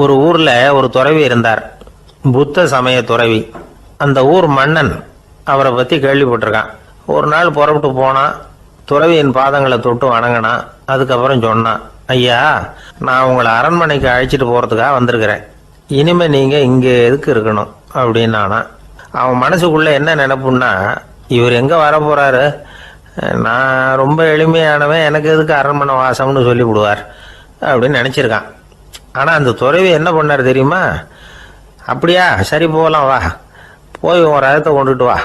ஒரு ஊர்ல ஒரு துறவி இருந்தார், புத்த சமய துறவி. அந்த ஊர் மன்னன் அவரை பத்தி கேள்விப்பட்டிருக்கான். ஒரு நாள் புறப்பட்டு போனான், துறவியின் பாதங்களை தொட்டு வணங்கினான். அதுக்கப்புறம் சொன்னான், ஐயா, நான் உங்களை அரண்மனைக்கு அழைச்சிட்டு போறதுக்காக வந்திருக்கிறேன். இனிமே நீங்க இங்க எதுக்கு இருக்கணும் அப்படின்னானா. அவன் மனசுக்குள்ள என்ன நினைப்புன்னா, இவர் எங்க வர போறாரு, நான் ரொம்ப எளிமையானவன், எனக்கு எதுக்கு அரண்மனை வாசம்னு சொல்லி விடுவார் அப்படின்னு நினைச்சிருக்கான். ஆனா அந்த துறவி என்ன பண்ணார் தெரியுமா? அப்படியா, சரி போகலாம், வா, போய் உன் ரதத்தை கொண்டுட்டு வா,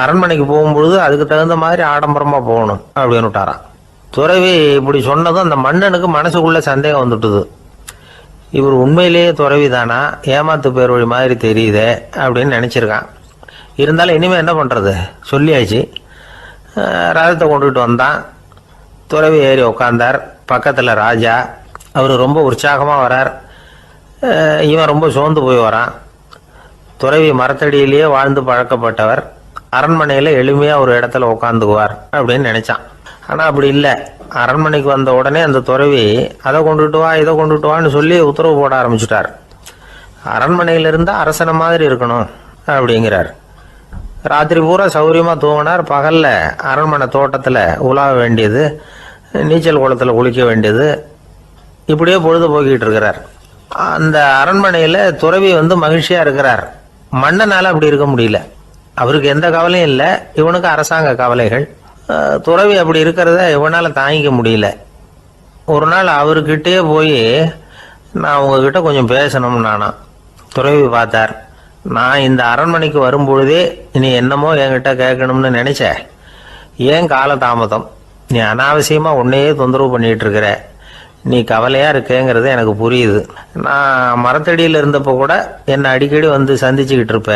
அரண்மனைக்கு போகும்பொழுது அதுக்கு தகுந்த மாதிரி ஆடம்பரமா போகணும் அப்படின்னு விட்டாரான். துறவி இப்படி சொன்னதும் அந்த மன்னனுக்கு மனசுக்குள்ள சந்தேகம் வந்துட்டுது. இவர் உண்மையிலேயே துறவி தானா, ஏமாத்து பேர் வழி மாதிரி தெரியுதே அப்படின்னு நினைச்சிருக்கான். இருந்தாலும் இனிமே என்ன பண்றது, சொல்லியாச்சு. ரதத்தை கொண்டுட்டு வந்தான். துறவி ஏறி உக்காந்தார். பக்கத்துல ராஜா. அவர் ரொம்ப உற்சாகமா வரார். இவன் ரொம்ப சோர்ந்து போய் வரான். துறவி மரத்தடியிலேயே வாழ்ந்து பழக்கப்பட்டவர், அரண்மனையில எளிமையா ஒரு இடத்துல உட்காந்துக்குவார் அப்படின்னு நினைச்சான். ஆனா அப்படி இல்லை. அரண்மனைக்கு வந்த உடனே அந்த துறவி அதை கொண்டுட்டு வா, இதை கொண்டுட்டு வான்னு சொல்லி உத்தரவு போட ஆரம்பிச்சுட்டார். அரண்மனையில இருந்தா அரசனை மாதிரி இருக்கணும் அப்படிங்கிறார். ராத்திரி பூரா சௌரியமா தூங்கினார். பகல்ல அரண்மனை தோட்டத்துல உலாவ வேண்டியது, நீச்சல் குளத்துல குளிக்க வேண்டியது, இப்படியே பொழுது போக்கிட்டு இருக்கிறார். அந்த அரண்மனையில துறவி மகிழ்ச்சியா இருக்கிறார். மன்னனால அப்படி இருக்க முடியல. அவருக்கு எந்த கவலையும் இல்லை, இவனுக்கு அரசாங்க கவலைகள். துறவி அப்படி இருக்கிறத இவனால தாங்கிக்க முடியல. ஒரு நாள் அவர்கிட்டயே போய், நான் உங்ககிட்ட கொஞ்சம் பேசணும்னு நானா. துறவி பார்த்தார். நான் இந்த அரண்மனைக்கு வரும்பொழுதே நீ என்னமோ என்கிட்ட கேட்கணும்னு நினைச்ச, ஏன் கால தாமதம், நீ அனாவசியமா உன்னையே தொந்தரவு பண்ணிட்டு இருக்கிற, நீ கவலையா இருக்கேங்கிறது எனக்கு புரியுது. நான் மரத்தடியில் இருந்தப்போ கூட என்னை அடிக்கடி சந்திச்சுக்கிட்டு இருப்ப,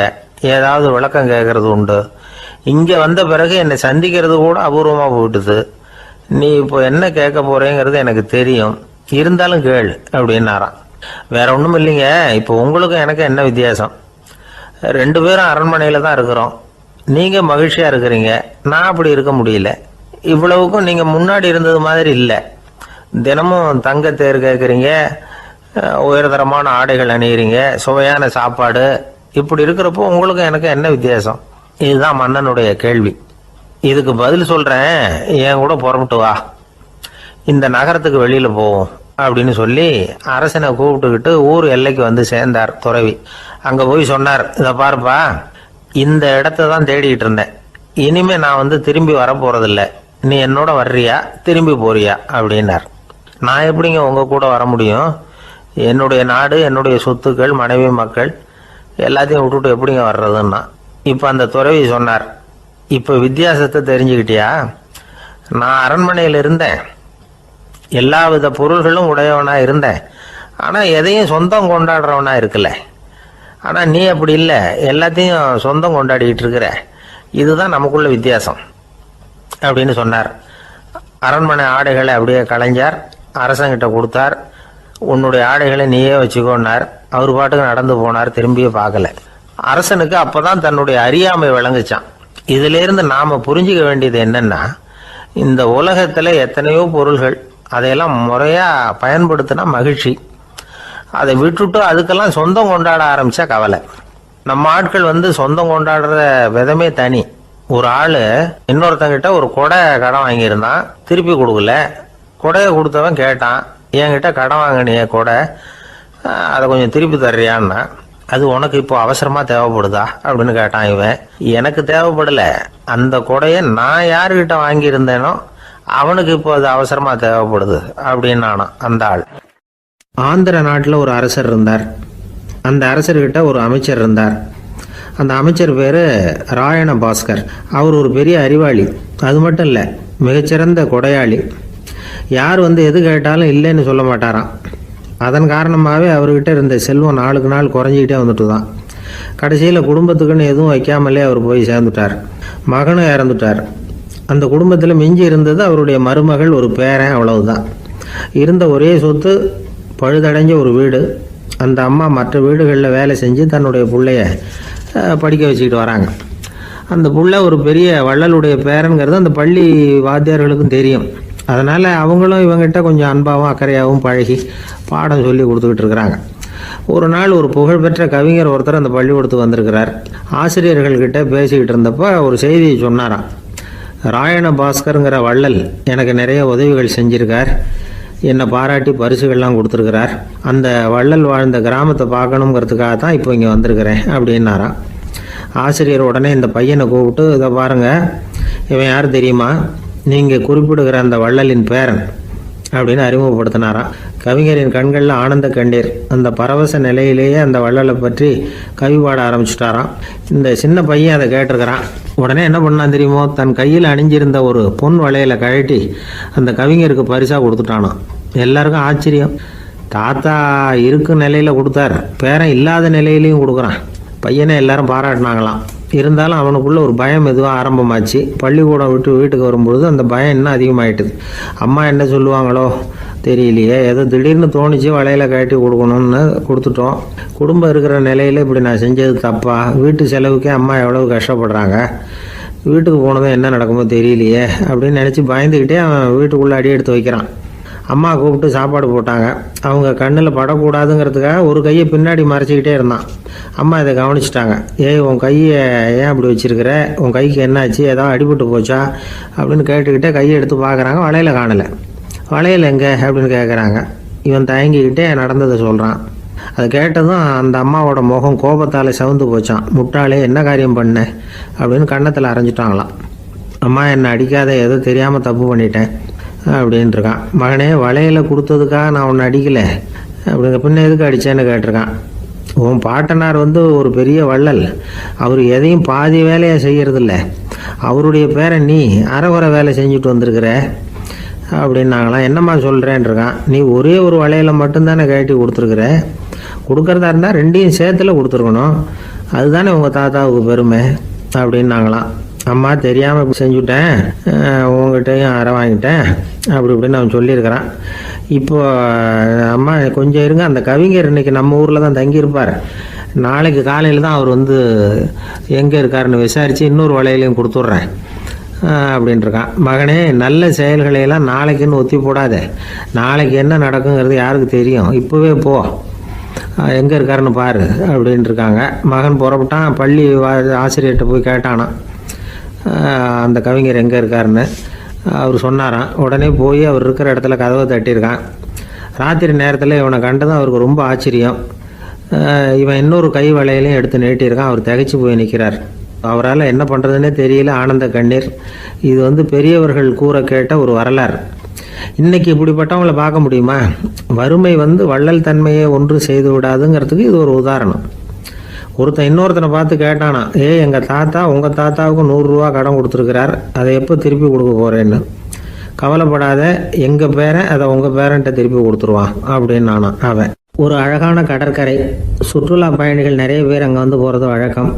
ஏதாவது விளக்கம் கேட்கறது உண்டு. இங்க வந்த பிறகு என்னை சந்திக்கிறது கூட அபூர்வமா போயிட்டுது. நீ இப்போ என்ன கேட்க போறேங்கிறது எனக்கு தெரியும், இருந்தாலும் கேள் அப்படின்னாராம். வேற ஒண்ணும் இல்லைங்க, இப்போ உங்களுக்கும் எனக்கு என்ன வித்தியாசம், 2 பேரும் அரண்மனையில தான் இருக்கிறோம். நீங்க மகிழ்ச்சியா இருக்கிறீங்க, நான் அப்படி இருக்க முடியல. இவ்வளவுக்கும் நீங்க முன்னாடி இருந்தது மாதிரி இல்லை. தினமும் தங்க தேர் கேட்குறீங்க, உயர்தரமான ஆடைகள் அணிகிறீங்க, சுவையான சாப்பாடு. இப்படி இருக்கிறப்போ உங்களுக்கும் எனக்கு என்ன வித்தியாசம்? இதுதான் மன்னனுடைய கேள்வி. இதுக்கு பதில் சொல்றேன், என் கூட புறப்பட்டு வா, இந்த நகரத்துக்கு வெளியில போவோம் அப்படின்னு சொல்லி அரசனை கூப்பிட்டுக்கிட்டு ஊர் எல்லைக்கு சேர்ந்தார் துறவி. அங்க போய் சொன்னார், இதை பாருப்பா, இந்த இடத்த தான் தேடிக்கிட்டு இருந்தேன். இனிமே நான் திரும்பி வர போறதில்ல. நீ என்னோட வர்றியா, திரும்பி போறியா அப்படின்னார். நான் எப்படிங்க உங்க கூட வர முடியும்? என்னுடைய நாடு, என்னுடைய சொத்துக்கள், மனைவி, மக்கள் எல்லாத்தையும் விட்டுட்டு எப்படிங்க வர்றதுன்னா. இப்ப அந்த துறவி சொன்னார், இப்ப வித்தியாசத்தை தெரிஞ்சுக்கிட்டியா? நான் அரண்மனையில் இருந்தேன், எல்லா வித பொருள்களும் உடையவனா இருந்தேன், ஆனா எதையும் சொந்தம் கொண்டாடுறவனா இருக்கல. ஆனா நீ அப்படி இல்லை, எல்லாத்தையும் சொந்தம் கொண்டாடிட்டு இருக்கிற. இதுதான் நமக்குள்ள வித்தியாசம் அப்படின்னு சொன்னார். அரண்மனை ஆடைகளை அப்படியே களைஞ்சார், அரசங்கிட்ட கொடுத்தார். உன்னுடைய ஆடைகளை நீயே வச்சுக்கோன்னார். அவர் பாட்டுக்கு நடந்து போனார், திரும்பியே பார்க்கல. அரசனுக்கு அப்பதான் தன்னுடைய அறியாமை விளங்குச்சான். இதுல இருந்து நாம புரிஞ்சுக்க வேண்டியது என்னன்னா, இந்த உலகத்துல எத்தனையோ பொருள்கள், அதையெல்லாம் முறையா பயன்படுத்தினா மகிழ்ச்சி. அதை விட்டுட்டு அதுக்கெல்லாம் சொந்தம் கொண்டாட ஆரம்பிச்சா கவலை. நம்ம ஆட்கள் சொந்தம் கொண்டாடுற விதமே தனி. ஒரு ஆளு இன்னொருத்தங்கிட்ட ஒரு கொடை கடன் வாங்கியிருந்தான், திருப்பி கொடுக்கல. கொடையை கொடுத்தவன் கேட்டான், என்கிட்ட கடன் வாங்கினிய கொடை, அதை கொஞ்சம் திருப்பி தர்றியான்னா. அது உனக்கு இப்போ அவசரமா தேவைப்படுதா அப்படின்னு கேட்டான் இவன். எனக்கு தேவைப்படல, அந்த கொடையை நான் யாருக்கிட்ட வாங்கியிருந்தேனோ அவனுக்கு இப்போ அது அவசரமா தேவைப்படுது அப்படின்னானா அந்த ஆள். ஆந்திர நாட்டில் ஒரு அரசர் இருந்தார். அந்த அரசர்கிட்ட ஒரு அமைச்சர் இருந்தார். அந்த அமைச்சர் பேரு ராயண பாஸ்கர். அவர் ஒரு பெரிய அறிவாளி. அது மட்டும் இல்லை, மிகச்சிறந்த கொடையாளி. யார் எது கேட்டாலும் இல்லைன்னு சொல்ல மாட்டாராம். அதன் காரணமாகவே அவர்கிட்ட இருந்த செல்வம் நாளுக்கு நாள் குறைஞ்சிக்கிட்டே வந்துட்டு தான். கடைசியில் குடும்பத்துக்குன்னு எதுவும் வைக்காமலே அவர் போய் சேர்ந்துட்டார். மகனும் இறந்துட்டார். அந்த குடும்பத்தில் மிஞ்சி இருந்தது அவருடைய மருமகள், ஒரு பேரன், அவ்வளவுதான். இருந்த ஒரே சொத்து பழுதடைஞ்ச ஒரு வீடு. அந்த அம்மா மற்ற வீடுகளில் வேலை செஞ்சு தன்னுடைய பிள்ளைய படிக்க வச்சுக்கிட்டு வராங்க. அந்த புள்ள ஒரு பெரிய வள்ளலுடைய பேரன்கிறது அந்த பள்ளி வாத்தியார்களுக்கும் தெரியும். அதனால் அவங்களும் இவங்ககிட்ட கொஞ்சம் அன்பாகவும் அக்கறையாகவும் பழகி பாடம் சொல்லி கொடுத்துக்கிட்டு இருக்கிறாங்க. ஒரு நாள் ஒரு புகழ்பெற்ற கவிஞர் ஒருத்தர் அந்த பள்ளிக்கூடத்துக்கு வந்திருக்கிறார். ஆசிரியர்கள்கிட்ட பேசிக்கிட்டு இருந்தப்போ ஒரு செய்தியை சொன்னாராம். ராயண பாஸ்கருங்கிற வள்ளல் எனக்கு நிறைய உதவிகள் செஞ்சிருக்கார், என்னை பாராட்டி பரிசுகள்லாம் கொடுத்துருக்கிறார். அந்த வள்ளல் வாழ்ந்த கிராமத்தை பார்க்கணுங்கிறதுக்காக தான் இப்போ இங்கே வந்திருக்கிறேன் அப்படின்னாராம். ஆசிரியர் உடனே இந்த பையனை கூப்பிட்டு, இதை பாருங்கள், இவன் யார் தெரியுமா, நீங்கள் குறிப்பிடுகிற அந்த வள்ளலின் பேரன் அப்படின்னு அறிமுகப்படுத்தினாராம். கவிஞரின் கண்களில் ஆனந்த கண்ணீர். அந்த பரவச நிலையிலேயே அந்த வள்ளலை பற்றி கவி பாட ஆரம்பிச்சுட்டாராம். இந்த சின்ன பையன் அதை கேட்டிருக்கிறான். உடனே என்ன பண்ணான் தெரியுமோ, தன் கையில் அணிஞ்சிருந்த ஒரு பொன் வளையலை கழட்டி அந்த கவிஞருக்கு பரிசாக கொடுத்துட்டானான். எல்லாருக்கும் ஆச்சரியம். தாத்தா இருக்கும் நிலையில் கொடுத்தார், பேரன் இல்லாத நிலையிலையும் கொடுக்குறான். பையனை எல்லாரும் பாராட்டினாங்களாம். இருந்தாலும் அவனுக்குள்ள ஒரு பயம் எதுவும் ஆரம்பமாச்சு. பள்ளிக்கூடம் விட்டு வீட்டுக்கு வரும்பொழுது அந்த பயம் இன்னும் அதிகமாயிட்டுது. அம்மா என்ன சொல்லுவாங்களோ தெரியலையே, ஏதோ திடீர்னு தோணிச்சு வளையல கட்டி கொடுக்கணும்னு கொடுத்துட்டோம். குடும்பம் இருக்கிற நிலையில் இப்படி நான் செஞ்சது தப்பா, வீட்டு செலவுக்கே அம்மா எவ்வளவு கஷ்டப்படுறாங்க, வீட்டுக்கு போனதும் என்ன நடக்குமோ தெரியலையே அப்படின்னு நினச்சி பயந்துக்கிட்டே அவன் வீட்டுக்குள்ளே அடி எடுத்து வைக்கிறான். அம்மா கூப்பிட்டு சாப்பாடு போட்டாங்க. அவங்க கண்ணில் படக்கூடாதுங்கிறதுக்காக ஒரு கையை பின்னாடி மறைச்சிக்கிட்டே இருந்தான். அம்மா இதை கவனிச்சிட்டாங்க. ஏய், உன் கையை ஏன் அப்படி வச்சிருக்கிற, உன் கைக்கு என்னாச்சு, ஏதாவது அடிபட்டு போச்சா அப்படின்னு கேட்டுக்கிட்டே கையை எடுத்து பார்க்குறாங்க. வளையல காணலை. வளையல் எங்கே அப்படின்னு கேட்குறாங்க. இவன் தயங்கிக்கிட்டே நடந்ததை சொல்கிறான். அதை கேட்டதும் அந்த அம்மாவோட முகம் கோபத்தால் சவுந்து போச்சான். முட்டாளே, என்ன காரியம் பண்ண அப்படின்னு கன்னத்தில் அரைஞ்சிட்டாங்களாம். அம்மா, என்னை அடிக்காத, ஏதோ தெரியாமல் தப்பு பண்ணிட்டேன் அப்படின்ட்டுருக்கான். மகனே, வளையலை கொடுத்ததுக்காக நான் உன்னை அடிக்கலை, அப்படிங்க பின்ன எதுக்கு அடித்தேன்னு கேட்டிருக்கான். உன் பாட்டனார் ஒரு பெரிய வள்ளல், அவர் எதையும் பாதி வேலையை செய்யறதில்ல, அவருடைய பேரை நீ அரைகுறை வேலை செஞ்சுட்டு வந்திருக்கிற அப்படின்னாங்களாம். என்னம்மா சொல்கிறேன்ருக்கான். நீ ஒரே ஒரு வளையலை மட்டும்தானே கட்டி கொடுத்துருக்குற, கொடுக்குறதா இருந்தால் ரெண்டையும் சேர்த்துல கொடுத்துருக்கணும், அதுதானே உங்கள் தாத்தாவுக்கு பெருமை அப்படின்னாங்களாம். அம்மா, தெரியாமல் செஞ்சுட்டேன், உங்கள்கிட்டையும் அரை வாங்கிட்டேன் அப்படி இப்படின்னு அவன் சொல்லியிருக்கிறான். இப்போ அம்மா கொஞ்சம் இருங்க, அந்த கவிஞர் இன்னைக்கு நம்ம ஊரில் தான் தங்கியிருப்பார், நாளைக்கு காலையில் தான் அவர் எங்கே இருக்காருன்னு விசாரித்து இன்னொரு வளையலையும் கொடுத்துட்றேன் அப்படின்ட்டுருக்கான். மகனே, நல்ல செயல்களையெல்லாம் நாளைக்குன்னு ஒத்தி போடாத, நாளைக்கு என்ன நடக்குங்கிறது யாருக்கு தெரியும், இப்போவே போ, எங்கே இருக்காருன்னு பாரு அப்படின்ட்டுருக்காங்க. மகன் புறப்பட்டான். பள்ளி ஆசிரியர்கிட்ட போய் கேட்டானான் அந்த கவிஞர் எங்கே இருக்காருன்னு. அவர் சொன்னாராம். உடனே போய் அவர் இருக்கிற இடத்துல கதவை தட்டியிருக்கான். ராத்திரி நேரத்தில் இவனை கண்டதும் அவருக்கு ரொம்ப ஆச்சரியம். இவன் இன்னொரு கை வளையலையும் எடுத்து நீட்டியிருக்கான். அவர் திகைச்சு போய் நிற்கிறார். அவரால் என்ன பண்ணுறதுன்னே தெரியல, ஆனந்த கண்ணீர். இது பெரியவர்கள் கூற கேட்ட ஒரு வரலாறு. இன்னைக்கு இப்படிப்பட்டவங்களை பார்க்க முடியுமா? வறுமை வள்ளல் தன்மையை ஒன்று செய்து விடாதுங்கிறதுக்கு இது ஒரு உதாரணம். ஒருத்தன் இன்னொருத்தனை பார்த்து கேட்டானா, எங்கள் தாத்தா உங்கள் தாத்தாவுக்கு 100 ரூபா கடன் கொடுத்துருக்கிறார், அதை எப்போ திருப்பி கொடுக்க போகிறேன்னு. கவலைப்படாத, எங்கள் பேரன் அதை உங்கள் பேரன்ட்ட திருப்பி கொடுத்துருவான் அப்படின்னு நானா அவன். ஒரு அழகான கடற்கரை. சுற்றுலா பயணிகள் நிறைய பேர் அங்கே போகிறது வழக்கம்.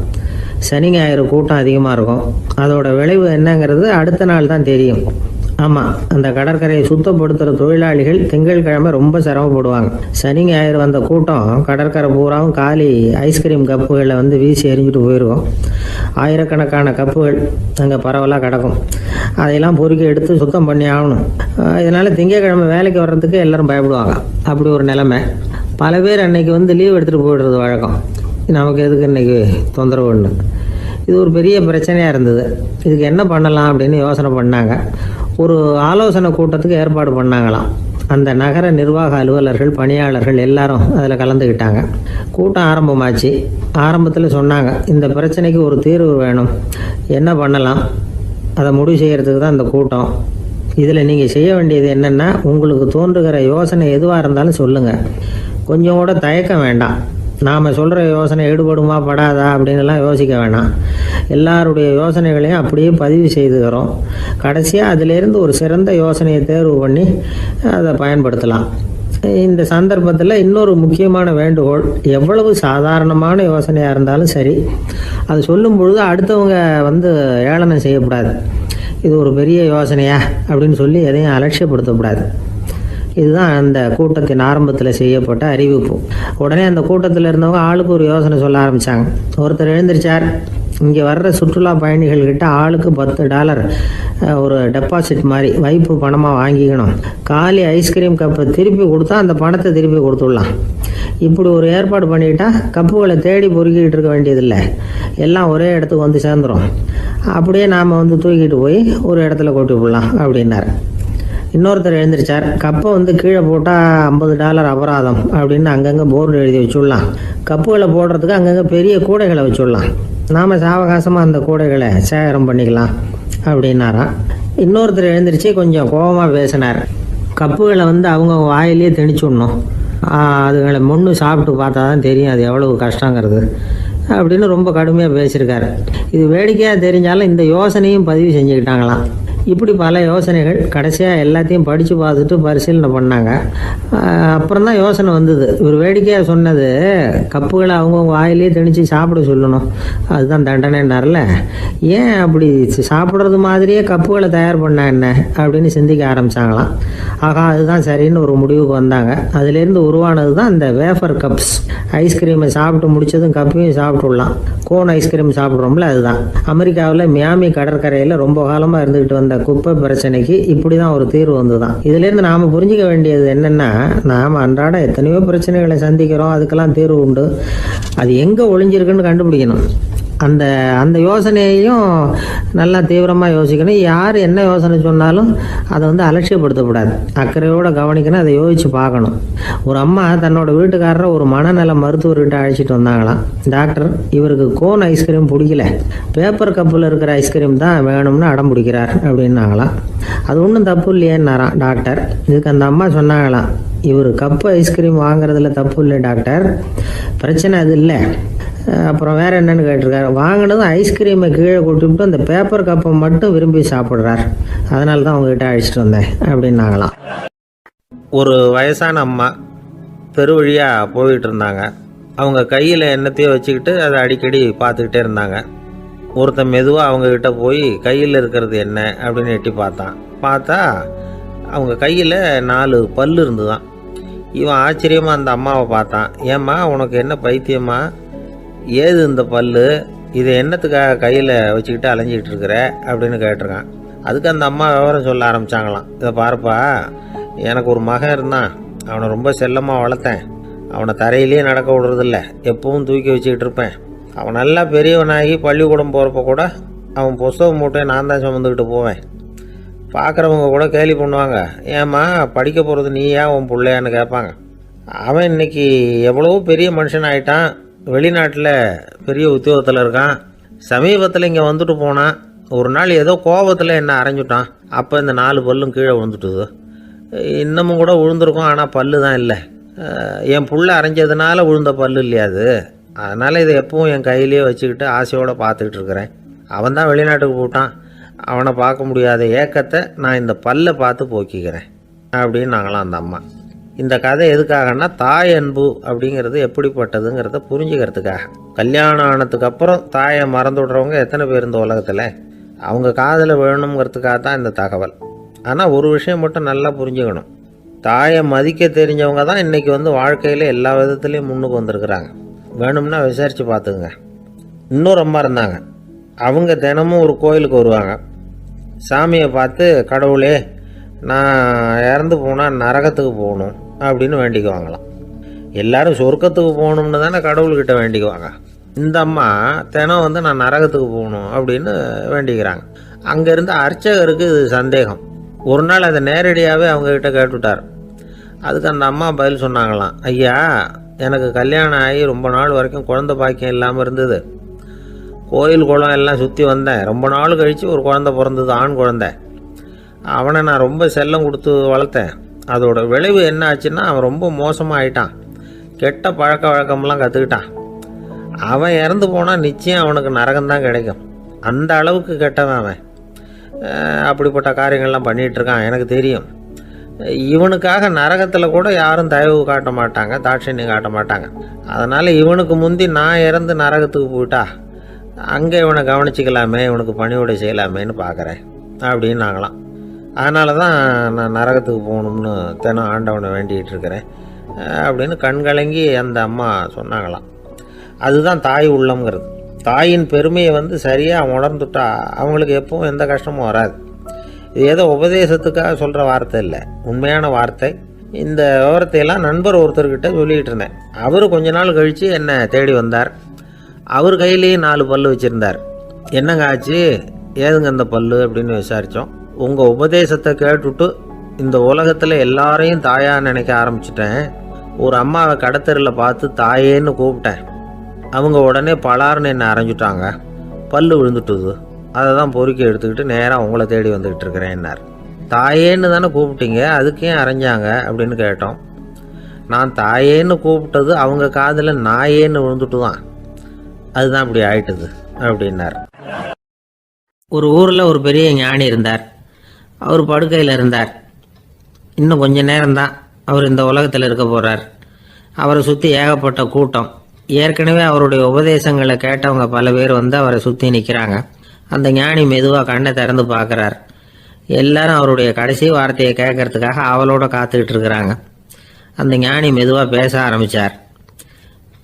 சனி ஞாயிறு கூட்டம் அதிகமாக இருக்கும். அதோட விளைவு என்னங்கிறது அடுத்த நாள் தான் தெரியும். ஆமாம், அந்த கடற்கரையை சுத்தப்படுத்துகிற தொழிலாளிகள் திங்கட்கிழமை ரொம்ப சிரமப்படுவாங்க. சனி ஞாயிறு வந்த கூட்டம் கடற்கரை பூராவும் காலி ஐஸ்கிரீம் கப்புகளை வீசி எறிஞ்சிட்டு போயிருக்கும். ஆயிரக்கணக்கான கப்புகள் அங்கே பரவலாக கிடக்கும். அதையெல்லாம் பொறுக்கி எடுத்து சுத்தம் பண்ணி ஆகணும். இதனால் திங்கட்கிழமை வேலைக்கு வர்றதுக்கு எல்லோரும் பயப்படுவாங்க. அப்படி ஒரு நிலைமை. பல பேர் அன்னைக்கு லீவ் எடுத்துகிட்டு போயிடுறது வழக்கம். நமக்கு எதுக்கு இன்னைக்கு தொந்தரவுன்னு. இது ஒரு பெரிய பிரச்சனையாக இருந்தது. இதுக்கு என்ன பண்ணலாம் அப்படின்னு யோசனை பண்ணாங்க. ஒரு ஆலோசனை கூட்டத்துக்கு ஏற்பாடு பண்ணாங்களாம். அந்த நகர நிர்வாக அலுவலர்கள், பணியாளர்கள் எல்லாரும் அதில் கலந்துக்கிட்டாங்க. கூட்டம் ஆரம்பமாச்சு. ஆரம்பத்தில் சொன்னாங்க, இந்த பிரச்சனைக்கு ஒரு தீர்வு வேணும், என்ன பண்ணலாம், அதை முடிவு செய்கிறதுக்கு தான் இந்த கூட்டம். இதில் நீங்கள் செய்ய வேண்டியது என்னென்னா, உங்களுக்கு தோன்றுகிற யோசனை எதுவாக இருந்தாலும் சொல்லுங்கள், கொஞ்சம் கூட தயக்கம் வேண்டாம். நாம் சொல்கிற யோசனை ஈடுபடுமா படாதா அப்படின்லாம் யோசிக்க வேணாம். எல்லாருடைய யோசனைகளையும் அப்படியே பதிவு செய்துக்கிறோம். கடைசியாக அதிலேருந்து ஒரு சிறந்த யோசனையை தேர்வு பண்ணி அதை பயன்படுத்தலாம். இந்த சந்தர்ப்பத்தில் இன்னொரு முக்கியமான வேண்டுகோள், எவ்வளவு சாதாரணமான யோசனையாக இருந்தாலும் சரி, அது சொல்லும் பொழுது அடுத்தவங்க ஏளனம் செய்யக்கூடாது. இது ஒரு பெரிய யோசனையா அப்படின்னு சொல்லி எதையும் அலட்சியப்படுத்தக்கூடாது. இதுதான் அந்த கூட்டத்தின் ஆரம்பத்தில் செய்யப்பட்ட அறிவிப்பு. உடனே அந்த கூட்டத்தில் இருந்தவங்க ஆளுக்கு ஒரு யோசனை சொல்ல ஆரம்பித்தாங்க. ஒருத்தர் எழுந்திருச்சார். இங்கே வர்ற சுற்றுலா பயணிகள்கிட்ட ஆளுக்கு $10 ஒரு டெபாசிட் மாதிரி வைப்பு பணமாக வாங்கிக்கணும். காலி ஐஸ்கிரீம் கப்பை திருப்பி கொடுத்தா அந்த பணத்தை திருப்பி கொடுத்துடலாம். இப்படி ஒரு ஏற்பாடு பண்ணிட்டா கப்புகளை தேடி பொறுக்கிட்டு இருக்க வேண்டியதில்லை, எல்லாம் ஒரே இடத்துக்கு வந்து சேர்ந்துடும். அப்படியே நாம் வந்து தூக்கிட்டு போய் ஒரு இடத்துல கொட்டி விடலாம் அப்படின்னாரு. இன்னொருத்தர் எழுந்திரிச்சார், கப்பை வந்து கீழே போட்டால் $50 அபராதம் அப்படின்னு அங்கங்கே போர்டு எழுதி வச்சுடலாம். கப்புகளை போடுறதுக்கு அங்கங்கே பெரிய கூடைகளை வச்சுடலாம். நாம் சாவகாசமாக அந்த கூடைகளை சேகரம் பண்ணிக்கலாம் அப்படின்னாராம். இன்னொருத்தர் எழுந்திரிச்சு கொஞ்சம் கோபமாக பேசினார். கப்புகளை வந்து அவங்க வாயிலேயே திணிச்சு விடணும், அதுகளை முன்னு சாப்பிட்டு பார்த்தா தான் தெரியும் அது எவ்வளவு கஷ்டங்கிறது அப்படின்னு ரொம்ப கடுமையாக பேசியிருக்காரு. இது வேடிக்கையாக தெரிஞ்சாலும் இந்த யோசனையும் பதிவு செஞ்சுக்கிட்டாங்களாம். இப்படி பல யோசனைகள். கடைசியாக எல்லாத்தையும் படித்து பார்த்துட்டு பரிசீலனை பண்ணாங்க. அப்புறம் தான் யோசனை வந்தது, இவர் வேடிக்கையாக சொன்னது கப்புகளை அவங்கவுங்க வாயிலே திணிச்சு சாப்பிட சொல்லணும், அதுதான் தண்டனைன்னார்ல. ஏன் அப்படி சாப்பிட்றது மாதிரியே கப்புகளை தயார் பண்ண என்ன அப்படின்னு சிந்திக்க ஆரம்பித்தாங்களாம். ஆகா, அதுதான் சரின்னு ஒரு முடிவுக்கு வந்தாங்க. அதுலேருந்து உருவானது தான் இந்த வேஃபர் கப்ஸ். ஐஸ்கிரீமை சாப்பிட்டு முடிச்சதும் கப்பையும் சாப்பிட்டுடலாம். கோன் ஐஸ்கிரீம் சாப்பிட்றோம்ல, அதுதான். அமெரிக்காவில் மியாமி கடற்கரையில் ரொம்ப காலமாக இருந்துக்கிட்டு வந்த குப்பை பிரச்சனைக்கு இப்படி தான் ஒரு தீர்வு வந்துதான். இதுலேருந்து நாம் புரிஞ்சிக்க வேண்டியது என்னென்னா, நாம் அன்றாட எத்தனையோ பிரச்சனைகளை சந்திக்கிறோம், அதுக்கெல்லாம் தீர்வு உண்டு. அது எங்கே ஒளிஞ்சிருக்குன்னு கண்டுபிடிக்கணும். அந்த அந்த யோசனையையும் நல்லா தீவிரமாக யோசிக்கணும். யார் என்ன யோசனை சொன்னாலும் அதை வந்து அலட்சியப்படுத்தக்கூடாது, அக்கறையோடு கவனிக்கணும், அதை யோசித்து பார்க்கணும். ஒரு அம்மா தன்னோட வீட்டுக்காரரை ஒரு மனநல மருத்துவர்கிட்ட அழைச்சிட்டு வந்தாங்களாம். டாக்டர், இவருக்கு கோன் ஐஸ்கிரீம் பிடிக்கல, பேப்பர் கப்பில் இருக்கிற ஐஸ்கிரீம் தான் வேணும்னு அடம் பிடிக்கிறார் அப்படின்னாங்களாம். அது ஒன்றும் தப்பு இல்லையேன்னாராம் டாக்டர். இதுக்கு அந்த அம்மா சொன்னாங்களாம், இவர் கப்பு ஐஸ்கிரீம் வாங்குறதுல தப்பு இல்லை டாக்டர், பிரச்சனை அது இல்லை. அப்புறம் வேறு என்னென்னு கேட்டிருக்காரு. வாங்கினதும் ஐஸ்கிரீமை கீழே கொட்டிவிட்டு அந்த பேப்பர் கப்பை மட்டும் விரும்பி சாப்பிட்றார், அதனால தான் உங்ககிட்ட அழைச்சிட்டு வந்தேன் அப்படின்னாங்களாம். ஒரு வயசான அம்மா தெரு வழியாக போயிட்டு இருந்தாங்க. அவங்க கையில் எண்ணத்தையோ வச்சுக்கிட்டு அதை அடிக்கடி பார்த்துக்கிட்டே இருந்தாங்க. ஒருத்தன் மெதுவாக அவங்கக்கிட்ட போய் கையில் இருக்கிறது என்ன அப்படின்னு எட்டி பார்த்தா அவங்க கையில் 4 பல் இருந்துதான். இவன் ஆச்சரியமாக அந்த அம்மாவை பார்த்தான். ஏம்மா, உனக்கு என்ன பைத்தியமா, ஏது இந்த பல்லு, இதை என்னத்துக்காக கையில் வச்சுக்கிட்டு அலைஞ்சிக்கிட்டு இருக்கிற அப்படின்னு கேட்டிருக்கான். அதுக்கு அந்த அம்மா விவரம் சொல்ல ஆரம்பித்தாங்களாம். இதை பாருப்பா, எனக்கு ஒரு மகன் இருந்தான், அவனை ரொம்ப செல்லமாக வளர்த்தேன். அவனை தரையிலேயே நடக்க விடுறதில்ல, எப்பவும் தூக்கி வச்சுக்கிட்டு இருப்பேன். அவன் நல்லா பெரியவனாகி பள்ளிக்கூடம் போகிறப்ப கூட அவன் புஸ்தக மூட்டையை நான் தான் சுமந்துக்கிட்டு போவேன். பார்க்குறவங்க கூட கேலி பண்ணுவாங்க, ஏம்மா படிக்க போகிறது நீயா உன் பிள்ளையான்னு கேட்பாங்க. அவன் இன்னைக்கு எவ்வளவோ பெரிய மனுஷன் ஆகிட்டான், வெளிநாட்டில் பெரிய உத்தியோகத்தில் இருக்கான். சமீபத்தில் இங்கே வந்துட்டு போனான். ஒரு நாள் ஏதோ கோபத்தில் என்ன அரைஞ்சுட்டான். அப்போ இந்த 4 பல்லும் கீழே விழுந்துட்டுது. இன்னமும் கூட விழுந்திருக்கும், ஆனால் பல்லு தான் இல்லை. என் புள்ள அரைஞ்சதுனால விழுந்த பல்லு இல்லையா அது, அதனால் இதை எப்பவும் என் கையிலேயே வச்சுக்கிட்டு ஆசையோடு பார்த்துக்கிட்டு இருக்கிறேன். அவன் தான் வெளிநாட்டுக்கு போட்டான், அவனை பார்க்க முடியாத ஏக்கத்தை நான் இந்த பல்லை பார்த்து போக்கிக்கிறேன் அப்படின்னு நாங்களாம் அந்த அம்மா. இந்த கதை எதுக்காகன்னா, தாய் அன்பு அப்படிங்கிறது எப்படிப்பட்டதுங்கிறத புரிஞ்சுக்கிறதுக்காக. கல்யாணம் ஆனதுக்கு அப்புறம் தாயை மறந்து விடுறவங்க எத்தனை பேர் இந்த உலகத்தில், அவங்க காதில் வேணுங்கிறதுக்காக தான் இந்த தகவல். ஆனால் ஒரு விஷயம் மட்டும் நல்லா புரிஞ்சுக்கணும், தாயை மதிக்க தெரிஞ்சவங்க தான் இன்றைக்கி வந்து வாழ்க்கையில் எல்லா விதத்துலேயும் முன்னுக்கு வந்திருக்கிறாங்க. வேணும்னா விசாரித்து பார்த்துக்குங்க. இன்னொரு அம்மா இருந்தாங்க, அவங்க தினமும் ஒரு கோயிலுக்கு வருவாங்க. சாமியை பார்த்து, கடவுளே நான் இறந்து போனால் நரகத்துக்கு போகணும் அப்படின்னு வேண்டிக்குவாங்களாம். எல்லோரும் சொர்க்கத்துக்கு போகணும்னு தானே கடவுள்கிட்ட வேண்டிக்குவாங்க. இந்த அம்மா தினம் வந்து நான் நரகத்துக்கு போகணும் அப்படின்னு வேண்டிக்கிறாங்க. அங்கேருந்து அர்ச்சகருக்கு இது சந்தேகம். ஒரு நாள் அதை நேரடியாகவே அவங்கக்கிட்ட கேட்டுவிட்டார். அதுக்கு அந்த அம்மா பதில் சொன்னாங்களாம், ஐயா, எனக்கு கல்யாணம் ஆகி ரொம்ப நாள் வரைக்கும் குழந்தை பாக்கியம் இல்லாமல் இருந்தது. கோயில் குளம் எல்லாம் சுற்றி வந்தேன். ரொம்ப நாள் கழித்து ஒரு குழந்தை பிறந்தது, ஆண் குழந்தை. அவனை நான் ரொம்ப செல்லம் கொடுத்து வளர்த்தேன். அதோட விளைவு என்ன ஆச்சுன்னா, அவன் ரொம்ப மோசமாக ஆயிட்டான். கெட்ட பழக்க வழக்கம்லாம் கற்றுக்கிட்டான். அவன் இறந்து போனால் நிச்சயம் அவனுக்கு நரகம்தான் கிடைக்கும். அந்த அளவுக்கு கெட்டவன் அவன். அப்படிப்பட்ட காரியங்கள்லாம் பண்ணிகிட்ருக்கான், எனக்கு தெரியும். இவனுக்காக நரகத்தில் கூட யாரும் தயவு காட்ட மாட்டாங்க, தாட்சண்யம் காட்ட மாட்டாங்க. அதனால் இவனுக்கு முந்தி நான் இறந்து நரகத்துக்கு போயிட்டா அங்கே இவனை கவனிச்சிக்கலாமே, இவனுக்கு பணியோட செய்யலாமேன்னு பார்க்குறேன் அப்படின்னு நாங்களாம். அதனால தான் நான் நரகத்துக்கு போகணும்னு தினம் ஆண்டவனை வேண்டிகிட்டு இருக்கிறேன் அப்படின்னு கண்கலங்கி அந்த அம்மா சொன்னாங்களாம். அதுதான் தாய் உள்ளம்ங்கிறது. தாயின் பெருமையை சரியாக உணர்ந்துட்டா அவங்களுக்கு எப்பவும் எந்த கஷ்டமும் வராது. இது ஏதோ உபதேசத்துக்காக சொல்கிற வார்த்தை இல்லை, உண்மையான வார்த்தை. இந்த விவரத்தையெல்லாம் நண்பர் ஒருத்தர்கிட்ட சொல்லிக்கிட்டு இருந்தேன். அவர் கொஞ்ச நாள் கழித்து என்னை தேடி வந்தார். அவர் கையிலேயும் 4 பல்லு வச்சுருந்தார். என்னங்க ஆச்சு, ஏதுங்க அந்த பல்லு அப்படின்னு விசாரித்தோம். உங்கள் உபதேசத்தை கேட்டுவிட்டு இந்த உலகத்தில் எல்லாரையும் தாயாக நினைக்க ஆரம்பிச்சிட்டேன். ஒரு அம்மாவை கடத்தரில் பார்த்து தாயேன்னு கூப்பிட்டேன். அவங்க உடனே பலார்னு என்னை அரைஞ்சிட்டாங்க. பல்லு விழுந்துட்டுது. அதை தான் பொறுக்கி எடுத்துக்கிட்டு நேராக உங்களை தேடி வந்துக்கிட்டு இருக்கிறேன்னார். தாயேன்னு தானே கூப்பிட்டீங்க, அதுக்கு ஏன் அரைஞ்சாங்க அப்படின்னு கேட்டோம். நான் தாயேன்னு கூப்பிட்டது அவங்க காதில் நாயேன்னு விழுந்துட்டு தான், அதுதான் இப்படி ஆயிட்டுது அப்படின்னார். ஒரு ஊரில் ஒரு பெரிய ஞானி இருந்தார். அவர் படுக்கையில் இருந்தார். இன்னும் கொஞ்ச நேரம்தான் அவர் இந்த உலகத்தில் இருக்க போகிறார். அவரை சுற்றி ஏகப்பட்ட கூட்டம். ஏற்கனவே அவருடைய உபதேசங்களை கேட்டவங்க பல பேர் அவரை சுற்றி நிற்கிறாங்க. அந்த ஞானி மெதுவாக கண்ணை திறந்து பார்க்குறார். எல்லாரும் அவருடைய கடைசி வார்த்தையை கேட்கறதுக்காக அவளோட காத்துக்கிட்டு இருக்கிறாங்க. அந்த ஞானி மெதுவாக பேச ஆரம்பித்தார்.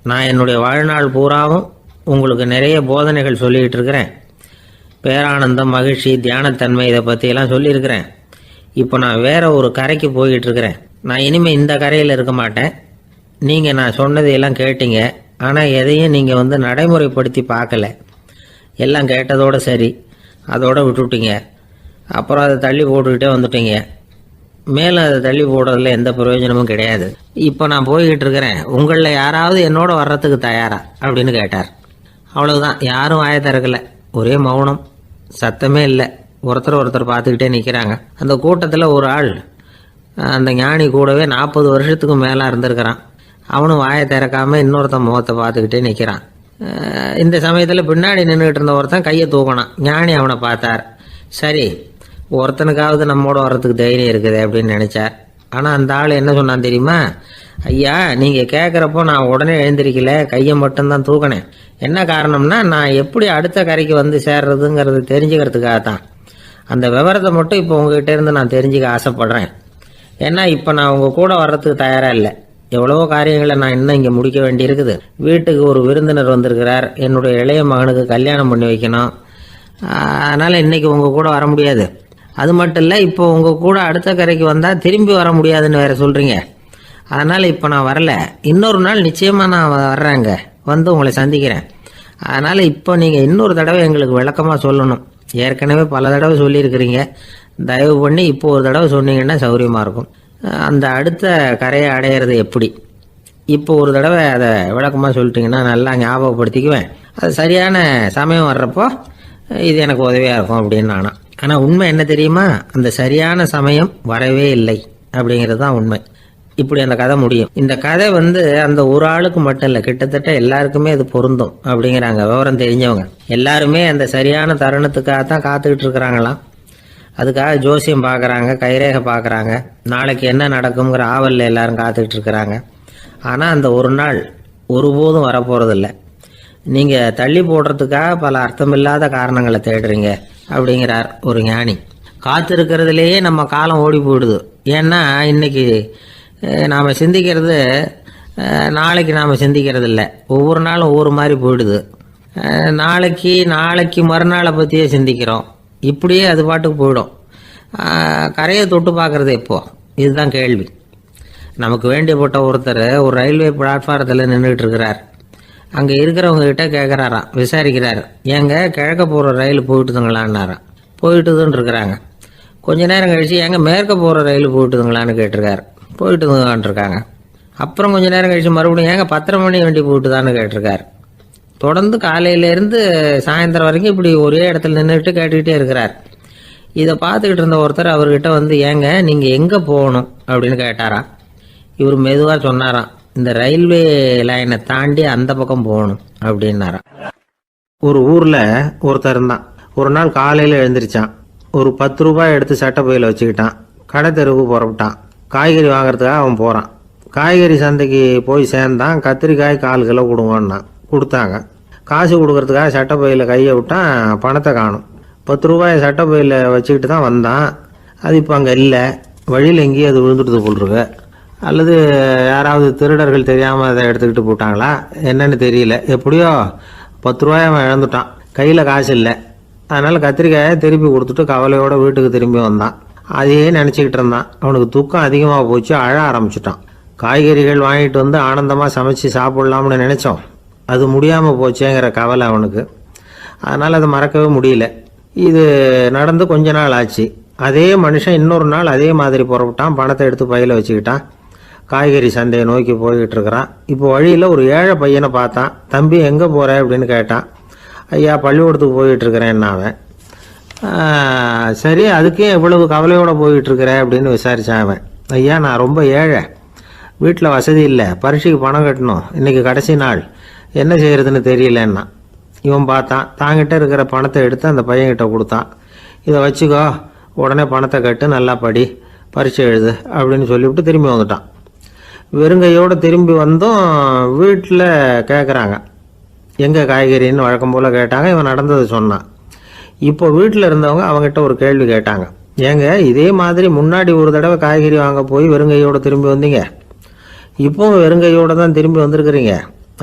நான் என்னுடைய வாழ்நாள் பூராவும் உங்களுக்கு நிறைய போதனைகள் சொல்லிக்கிட்டு இருக்கிறேன். பேரானந்தம், மகிழ்ச்சி, தியானத்தன்மை இதை பற்றியெல்லாம் சொல்லியிருக்கிறேன். இப்போ நான் வேற ஒரு கரைக்கு போய்கிட்டு இருக்கிறேன். நான் இனிமேல் இந்த கரையில் இருக்க மாட்டேன். நீங்கள் நான் சொன்னதையெல்லாம் கேட்டீங்க, ஆனால் எதையும் நீங்கள் நடைமுறைப்படுத்தி பார்க்கல. எல்லாம் கேட்டதோடு சரி, அதோடு விட்டுவிட்டீங்க. அப்புறம் அதை தள்ளி போட்டுக்கிட்டே வந்துட்டீங்க. மேலும் அதை தள்ளி போடுறதுல எந்த பிரயோஜனமும் கிடையாது. இப்போ நான் போய்கிட்டு இருக்கிறேன். உங்களில் யாராவது என்னோட வர்றதுக்கு தயாரா அப்படின்னு கேட்டார். அவ்வளவுதான். யாரும் வாயை திறக்கல. ஒரே மௌனம், சத்தமே இல்லை. ஒருத்தர் பார்த்துக்கிட்டே நிற்கிறாங்க. அந்த கூட்டத்தில் ஒரு ஆள் அந்த ஞானி கூடவே 40 வருஷத்துக்கு மேலே இருந்திருக்கிறான். அவனும் வாயை திறக்காமல் இன்னொருத்தன் முகத்தை பார்த்துக்கிட்டே நிற்கிறான். இந்த சமயத்தில் பின்னாடி நின்றுக்கிட்டு இருந்த ஒருத்தன் கையை தூக்கினான். ஞானி அவனை பார்த்தார். சரி, ஒருத்தனுக்காவது நம்மோட வர்றதுக்கு தைரியம் இருக்குது அப்படின்னு நினச்சார். ஆனால் அந்த ஆள் என்ன சொன்னான் தெரியுமா? ஐயா, நீங்கள் கேட்குறப்போ நான் உடனே எழுந்திருக்கல, கையை மட்டும்தான் தூக்கினேன். என்ன காரணம்னா, நான் எப்படி அடுத்த கரைக்கு சேர்றதுங்கிறது தெரிஞ்சுக்கிறதுக்காக தான். அந்த விவரத்தை மட்டும் இப்போ உங்ககிட்ட இருந்து நான் தெரிஞ்சுக்க ஆசைப்படுறேன். ஏன்னா இப்போ நான் உங்கள் கூட வர்றதுக்கு தயாராக இல்லை. எவ்வளவோ காரியங்களை நான் இன்னும் இங்கே முடிக்க வேண்டியிருக்குது. வீட்டுக்கு ஒரு விருந்தினர் வந்திருக்கிறார். என்னுடைய இளைய மகனுக்கு கல்யாணம் பண்ணி வைக்கணும். அதனால் இன்றைக்கி உங்கள் கூட வர முடியாது. அது மட்டும் இல்லை, இப்போ உங்கள் கூட அடுத்த கரைக்கு வந்தால் திரும்பி வர முடியாதுன்னு வேறு சொல்கிறீங்க. அதனால் இப்போ நான் வரல. இன்னொரு நாள் நிச்சயமாக நான் வர்றேங்க, உங்களை சந்திக்கிறேன். அதனால் இப்போ நீங்கள் இன்னொரு தடவை எங்களுக்கு விளக்கமாக சொல்லணும். ஏற்கனவே பல தடவை சொல்லியிருக்கிறீங்க. தயவு பண்ணி இப்போ ஒரு தடவை சொன்னீங்கன்னா சௌகரியமாக இருக்கும். அந்த அடுத்த கரையை அடையிறது எப்படி, இப்போ ஒரு தடவை அதை விளக்கமாக சொல்லிட்டிங்கன்னா நல்லா ஞாபகப்படுத்திக்குவேன். அது சரியான சமயம் வர்றப்போ இது எனக்கு உதவியாக இருக்கும் அப்படின்னு நானா. ஆனால் உண்மை என்ன தெரியுமா? அந்த சரியான சமயம் வரவே இல்லை அப்படிங்கிறது தான் உண்மை. இப்படி அந்த கதை முடியும். இந்த கதை அந்த ஒரு ஆளுக்கு மட்டும் இல்லை, கிட்டத்தட்ட எல்லாருக்குமே இது பொருந்தும் அப்படிங்கிறாங்க விவரம் தெரிஞ்சவங்க. எல்லாருமே அந்த சரியான தருணத்துக்காகத்தான் காத்துக்கிட்டு இருக்கிறாங்களாம். அதுக்காக ஜோசியம் பார்க்குறாங்க, கைரேகை பார்க்குறாங்க. நாளைக்கு என்ன நடக்குங்கிற ஆவலில் எல்லாரும் காத்துக்கிட்டு இருக்கிறாங்க. ஆனால் அந்த ஒரு நாள் ஒருபோதும் வரப்போகிறதில்ல. நீங்கள் தள்ளி போடுறதுக்காக பல அர்த்தமில்லாத காரணங்களை தேடுறீங்க அப்படிங்கிறார் ஒரு ஞானி. காத்திருக்கிறதுலேயே நம்ம காலம் ஓடி போயிடுது. ஏன்னா இன்னைக்கு நாம் சிந்திக்கிறது நாளைக்கு நாம் சிந்திக்கிறது இல்லை. ஒவ்வொரு நாளும் ஒவ்வொரு மாதிரி போயிடுது. நாளைக்கு மறுநாளை பற்றியே சிந்திக்கிறோம். இப்படியே அது பாட்டுக்கு போயிடும். கரையை தொட்டு பார்க்குறது எப்போ, இதுதான் கேள்வி. நமக்கு வேண்டியப்பட்ட ஒருத்தர் ஒரு ரயில்வே பிளாட்ஃபாரத்தில் நின்றுட்டு இருக்கிறார். அங்கே இருக்கிறவங்க கிட்ட கேட்குறாராம், விசாரிக்கிறார். ஏங்க கிழக்க போகிற ரயில் போயிட்டுதுங்களான்னாராம். போயிட்டுதுன்னு இருக்கிறாங்க. கொஞ்ச நேரம் கழிச்சு ஏங்க மேற்க போகிற ரயில் போயிட்டுதுங்களான்னு கேட்டிருக்காரு. போயிட்டுதுங்களான் இருக்காங்க. அப்புறம் கொஞ்ச நேரம் கழிச்சு மறுபடியும் ஏங்க 10:30 மணி வண்டி போயிட்டுதான்னு கேட்டிருக்காரு. தொடர்ந்து காலையிலேருந்து சாயந்தரம் வரைக்கும் இப்படி ஒரே இடத்துல நின்றுட்டு கேட்டுக்கிட்டே இருக்கிறார். இதை பார்த்துக்கிட்டு இருந்த ஒருத்தர் அவர்கிட்ட ஏங்க நீங்கள் எங்கே போகணும் அப்படின்னு கேட்டாராம். இவர் மெதுவாக சொன்னாராம், இந்த ரயில்வே லைனை தாண்டி அந்த பக்கம் போகணும் அப்படின்னாராம். ஒரு ஊரில் ஒருத்தர் இருந்தான். ஒரு நாள் காலையில் எழுந்திரிச்சான். ஒரு 10 ரூபாய் எடுத்து சட்டை பையில் வச்சுக்கிட்டான். கடை தெருவுக்கு புறப்பட்டான். காய்கறி வாங்குறதுக்காக அவன் போகிறான். காய்கறி சந்தைக்கு போய் சேர்ந்தான். கத்திரிக்காய் 4 கிலோ கொடுங்கன்னான். கொடுத்தாங்க. காசு கொடுக்கறதுக்காக சட்டை பையில் கையை விட்டான். பணத்தை காணும். 10 ரூபாயை சட்டை பையில் வச்சுக்கிட்டு தான் வந்தான். அது இப்போ அங்கே இல்லை. வழியில் எங்கேயும் அது விழுந்துட்டு போல்ருக்கு. அல்லது யாராவது திருடர்கள் தெரியாமல் அதை எடுத்துக்கிட்டு போட்டாங்களா என்னன்னு தெரியல. எப்படியோ 10 ரூபாய் அவன் இழந்துட்டான். கையில் காசு இல்லை. அதனால் கத்திரிக்காயை திருப்பி கொடுத்துட்டு கவலையோட வீட்டுக்கு திரும்பி வந்தான். அதையே நினச்சிக்கிட்டு இருந்தான். அவனுக்கு துக்கம் அதிகமாக போச்சு. அழ ஆரம்பிச்சிட்டான். காய்கறிகள் வாங்கிட்டு வந்து ஆனந்தமாக சமைச்சு சாப்பிட்லாம்னு நினச்சோம். அது முடியாமல் போச்சேங்கிற கவலை அவனுக்கு. அதனால் அதை மறக்கவே முடியல. இது நடந்து கொஞ்ச நாள் ஆச்சு. அதே மனுஷன் இன்னொரு நாள் அதே மாதிரி புறப்பட்டான். பணத்தை எடுத்து பையில் வச்சுக்கிட்டான். காய்கறி சந்தையை நோக்கி போய்கிட்டு இருக்கிறான். இப்போ வழியில் ஒரு ஏழை பையனை பார்த்தான். தம்பி எங்கே போகிற அப்படின்னு கேட்டான். ஐயா பள்ளிக்கூடத்துக்கு போய்கிட்டு இருக்கிறேன்னா அவன். சரி, அதுக்கே எவ்வளவு கவலையோடு போய்கிட்டுருக்கிற அப்படின்னு விசாரித்தான் அவன். ஐயா நான் ரொம்ப ஏழை, வீட்டில் வசதி இல்லை, பரீட்சைக்கு பணம் கட்டணும், இன்றைக்கி கடைசி நாள், என்ன செய்கிறதுன்னு தெரியலன்னா. இவன் பார்த்தான். தாங்கிட்ட இருக்கிற பணத்தை எடுத்து அந்த பையன்கிட்ட கொடுத்தான். இதை வச்சுக்கோ, உடனே பணத்தை கட்டு, நல்லா படி, பரீட்சை எழுது அப்படின்னு சொல்லிவிட்டு திரும்பி வந்துட்டான். வெறுங்கையோடு திரும்பி வந்தும் வீட்டில் கேட்குறாங்க எங்கே காய்கறின்னு வழக்கம் போல் கேட்டாங்க. இவன் நடந்ததை சொன்னான். இப்போ வீட்டில் இருந்தவங்க அவங்ககிட்ட ஒரு கேள்வி கேட்டாங்க. ஏங்க இதே மாதிரி முன்னாடி ஒரு தடவை காய்கறி வாங்க போய் வெறுங்கையோடு திரும்பி வந்தீங்க, இப்போவும் வெறுங்கையோடு தான் திரும்பி வந்திருக்கிறீங்க.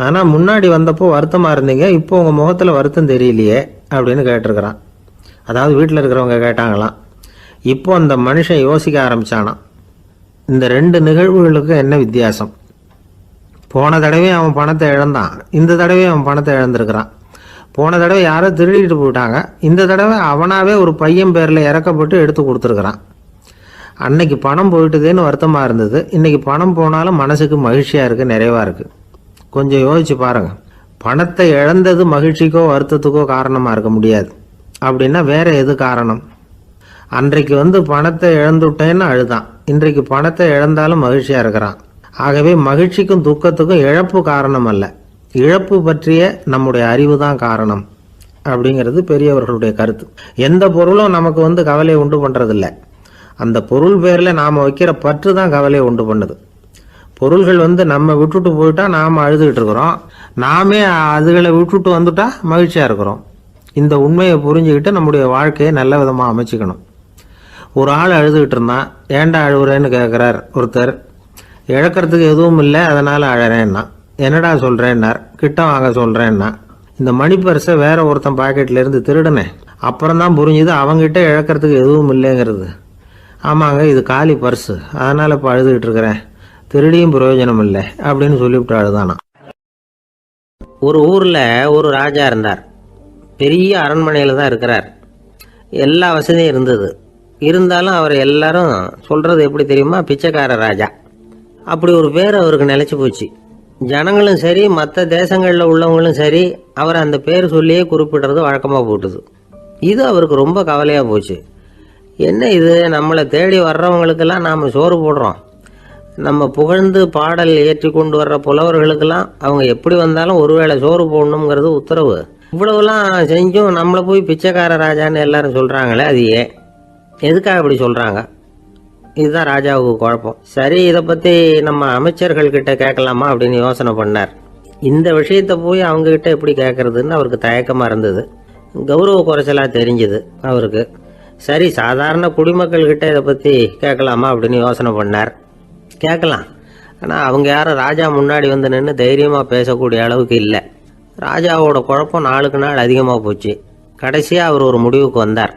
ஆனால் முன்னாடி வந்தப்போ வருத்தமாக இருந்தீங்க, இப்போ உங்கள் முகத்தில் வருத்தம் தெரியலையே அப்படின்னு கேட்டிருக்கிறான். அதாவது வீட்டில் இருக்கிறவங்க கேட்டாங்களாம். இப்போ அந்த மனுஷன் யோசிக்க ஆரம்பித்தானான். இந்த 2 நிகழ்வுகளுக்கு என்ன வித்தியாசம்? போன தடவை அவன் பணத்தை இழந்தான், இந்த தடவை அவன் பணத்தை இழந்திருக்கிறான். போன தடவை யாரோ திருடிட்டு போயிட்டாங்க, இந்த தடவை அவனாவே ஒரு பையன் பேரில் இறக்கப்பட்டு எடுத்து கொடுத்துருக்குறான். அன்னைக்கு பணம் போயிட்டுதேன்னு வருத்தமாக இருந்தது, இன்னைக்கு பணம் போனாலும் மனசுக்கு மகிழ்ச்சியாக இருக்குது, நிறைவாக இருக்குது. கொஞ்சம் யோசிச்சு பாருங்க. பணத்தை இழந்தது மகிழ்ச்சிக்கோ வருத்தத்துக்கோ காரணமாக இருக்க முடியாது. அப்படின்னா வேற எது காரணம்? அன்றைக்கு பணத்தை இழந்துட்டேன்னு அழுதான், இன்றைக்கு பணத்தை இழந்தாலும் மகிழ்ச்சியாக இருக்கிறான். ஆகவே மகிழ்ச்சிக்கும் துக்கத்துக்கும் இழப்பு காரணம் அல்ல, இழப்பு பற்றிய நம்முடைய அறிவு தான் காரணம் அப்படிங்கிறது பெரியவர்களுடைய கருத்து. எந்த பொருளும் நமக்கு கவலையை உண்டு பண்ணுறதில்ல, அந்த பொருள் பேரில் நாம் வைக்கிற பற்று தான் கவலையை உண்டு பண்ணுது. பொருள்கள் நம்ம விட்டுட்டு போயிட்டா நாம் அழுதுகிட்டு இருக்கிறோம், நாமே அதுகளை விட்டுட்டு வந்துட்டா மகிழ்ச்சியாக இருக்கிறோம். இந்த உண்மையை புரிஞ்சுக்கிட்டு நம்முடைய வாழ்க்கையை நல்ல விதமாக அமைச்சிக்கணும். ஒரு ஆள் அழுதுகிட்டு இருந்தான். ஏன்டா அழுகுறேன்னு கேட்குறார் ஒருத்தர். இழக்கிறதுக்கு எதுவும் இல்லை, அதனால் அழறேன்னா. என்னடா சொல்கிறேன்னார். கிட்ட வாங்க சொல்கிறேன்னா. இந்த மணி பர்ஸை வேற ஒருத்தன் பாக்கெட்லேருந்து திருடினேன், அப்புறம் தான் புரிஞ்சுது அவங்ககிட்ட இழக்கிறதுக்கு எதுவும் இல்லைங்கிறது. ஆமாங்க இது காலி பர்ஸு, அதனால் இப்போ அழுதுகிட்டு இருக்கிறேன், திருடியும் பிரயோஜனம் இல்லை அப்படின்னு சொல்லிவிட்டு அழுதானா. ஒரு ஊரில் ஒரு ராஜா இருந்தார். பெரிய அரண்மனையில் தான் இருக்கிறார். எல்லா வசதியும் இருந்தது. இருந்தாலும் அவர் எல்லாரும் சொல்கிறது எப்படி தெரியுமா? பிச்சைக்கார ராஜா. அப்படி ஒரு பேர் அவருக்கு நிலச்சி போச்சு. ஜனங்களும் சரி, மற்ற தேசங்களில் உள்ளவங்களும் சரி, அவர் அந்த பேர் சொல்லியே குறிப்பிடுறது வழக்கமாக போட்டுது. இது அவருக்கு ரொம்ப கவலையாக போச்சு. என்ன இது, நம்மளை தேடி வர்றவங்களுக்கெல்லாம் நாம் சோறு போடுறோம், நம்ம புகழ்ந்து பாடல் ஏற்றி கொண்டு வர்ற புலவர்களுக்கெல்லாம் அவங்க எப்படி வந்தாலும் ஒருவேளை சோறு போடணுங்கிறது உத்தரவு. இவ்வளவுலாம் செஞ்சும் நம்மளை போய் பிச்சைக்கார ராஜான்னு எல்லாரும் சொல்கிறாங்களே, அது ஏன், எதுக்காக இப்படி சொல்கிறாங்க? இதுதான் ராஜாவுக்கு குழப்பம். சரி, இதை பற்றி நம்ம அமைச்சர்கள்கிட்ட கேட்கலாமா அப்படின்னு யோசனை பண்ணார். இந்த விஷயத்தை போய் அவங்ககிட்ட எப்படி கேட்கறதுன்னு அவருக்கு தயக்கமாக இருந்தது. கௌரவ குறைச்சலாக தெரிஞ்சுது அவருக்கு. சரி, சாதாரண குடிமக்கள்கிட்ட இதை பற்றி கேட்கலாமா அப்படின்னு யோசனை பண்ணார். கேட்கலாம், ஆனால் அவங்க யாரும் ராஜா முன்னாடி நின்று தைரியமாக பேசக்கூடிய அளவுக்கு இல்லை. ராஜாவோட குழப்பம் நாளுக்கு நாள் அதிகமாக போச்சு. கடைசியாக அவர் ஒரு முடிவுக்கு வந்தார்.